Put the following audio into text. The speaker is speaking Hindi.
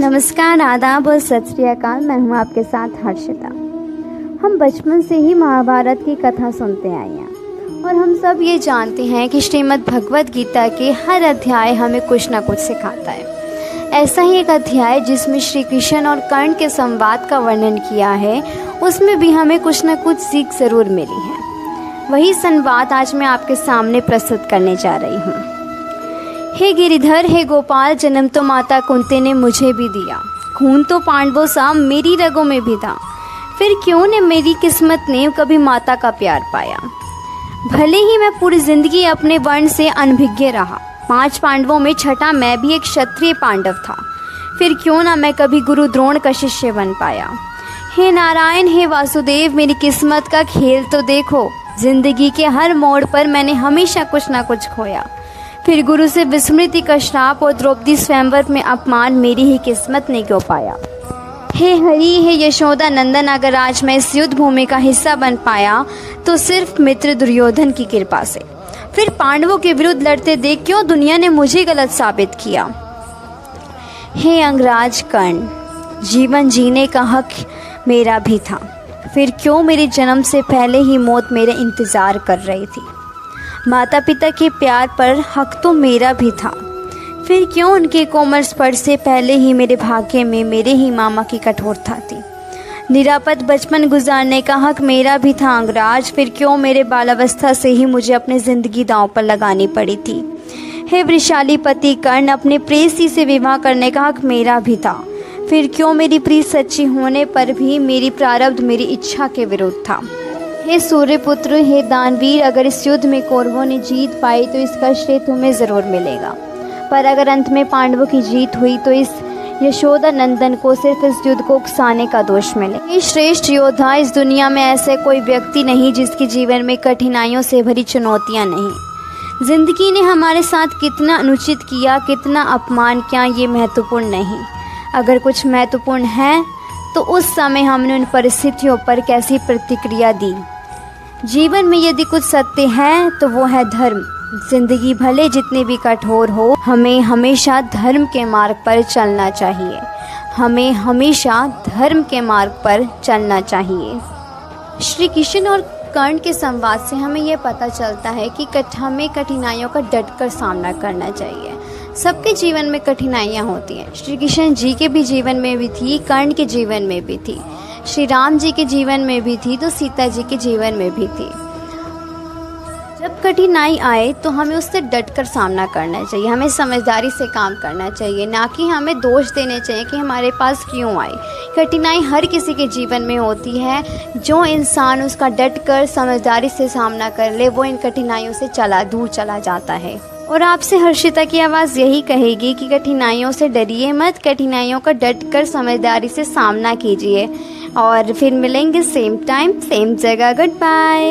नमस्कार, आदाब और सत श्री अकाल। मैं हूँ आपके साथ हर्षिता। हम बचपन से ही महाभारत की कथा सुनते आए हैं और हम सब ये जानते हैं कि श्रीमद् भगवद गीता के हर अध्याय हमें कुछ ना कुछ सिखाता है। ऐसा ही एक अध्याय जिसमें श्री कृष्ण और कर्ण के संवाद का वर्णन किया है, उसमें भी हमें कुछ ना कुछ सीख ज़रूर मिली है। वही संवाद आज मैं आपके सामने प्रस्तुत करने जा रही हूँ। हे गिरिधर, हे गोपाल, जन्म तो माता कुंती ने मुझे भी दिया, खून तो पांडवों सा मेरी रगों में भी था, फिर क्यों ने मेरी किस्मत ने कभी माता का प्यार पाया। भले ही मैं पूरी जिंदगी अपने वर्ण से अनभिज्ञ रहा, 5 पांडवों में छठा मैं भी एक क्षत्रिय पांडव था, फिर क्यों ना मैं कभी गुरु द्रोण का शिष्य बन पाया। हे नारायण, हे वासुदेव, मेरी किस्मत का खेल तो देखो, जिंदगी के हर मोड़ पर मैंने हमेशा कुछ ना कुछ खोया, फिर गुरु से विस्मृति का श्राप और द्रौपदी स्वयंवर में अपमान मेरी ही किस्मत ने क्यों पाया। हे हरि, हे यशोदा नंदन, अगर आज मैं इस युद्ध भूमि का हिस्सा बन पाया तो सिर्फ मित्र दुर्योधन की कृपा से, फिर पांडवों के विरुद्ध लड़ते देख क्यों दुनिया ने मुझे गलत साबित किया। हे अंगराज कर्ण, जीवन जीने का हक मेरा भी था, फिर क्यों मेरे जन्म से पहले ही मौत मेरा इंतज़ार कर रही थी। माता पिता के प्यार पर हक तो मेरा भी था, फिर क्यों उनके कोमल स्पर्श से पहले ही मेरे भाग्य में मेरे ही मामा की कठोरता थी। निरापद बचपन गुजारने का हक मेरा भी था अंगराज, फिर क्यों मेरे बालावस्था से ही मुझे अपनी ज़िंदगी दांव पर लगानी पड़ी थी। हे वृषाली पति कर्ण, अपने प्रेयसी से विवाह करने का हक मेरा भी था, फिर क्यों मेरी प्रीत सच्ची होने पर भी मेरी प्रारब्ध मेरी इच्छा के विरुद्ध था। हे सूर्यपुत्र, हे दानवीर, अगर इस युद्ध में कौरवों ने जीत पाई तो इसका श्रेय तुम्हें ज़रूर मिलेगा, पर अगर अंत में पांडवों की जीत हुई तो इस यशोदा नंदन को सिर्फ इस युद्ध को उकसाने का दोष मिले। हे श्रेष्ठ योद्धा, इस दुनिया में ऐसे कोई व्यक्ति नहीं जिसके जीवन में कठिनाइयों से भरी चुनौतियाँ नहीं। जिंदगी ने हमारे साथ कितना अनुचित किया, कितना अपमान किया, ये महत्वपूर्ण नहीं। अगर कुछ महत्वपूर्ण है तो उस समय हमने उन परिस्थितियों पर कैसी प्रतिक्रिया दी। जीवन में यदि कुछ सत्य है तो वो है धर्म। जिंदगी भले जितनी भी कठोर हो, हमें हमेशा धर्म के मार्ग पर चलना चाहिए। हमें हमेशा धर्म के मार्ग पर चलना चाहिए। श्री कृष्ण और कर्ण के संवाद से हमें यह पता चलता है कि हमें कठिनाइयों का डटकर सामना करना चाहिए। सबके जीवन में कठिनाइयाँ होती हैं। श्री कृष्ण जी के भी जीवन में भी थी, कर्ण के जीवन में भी थी, श्री राम जी के जीवन में भी थी, तो सीता जी के जीवन में भी थी। जब कठिनाई आए तो हमें उससे डटकर सामना करना चाहिए। हमें समझदारी से काम करना चाहिए, ना कि हमें दोष देने चाहिए कि हमारे पास क्यों आई। कठिनाई हर किसी के जीवन में होती है। जो इंसान उसका डटकर समझदारी से सामना कर ले, वो इन कठिनाइयों से दूर चला जाता है। और आपसे हर्षिता की आवाज़ यही कहेगी कि कठिनाइयों से डरिए मत, कठिनाइयों का डटकर समझदारी से सामना कीजिए। और फिर मिलेंगे सेम टाइम सेम जगह। Good bye.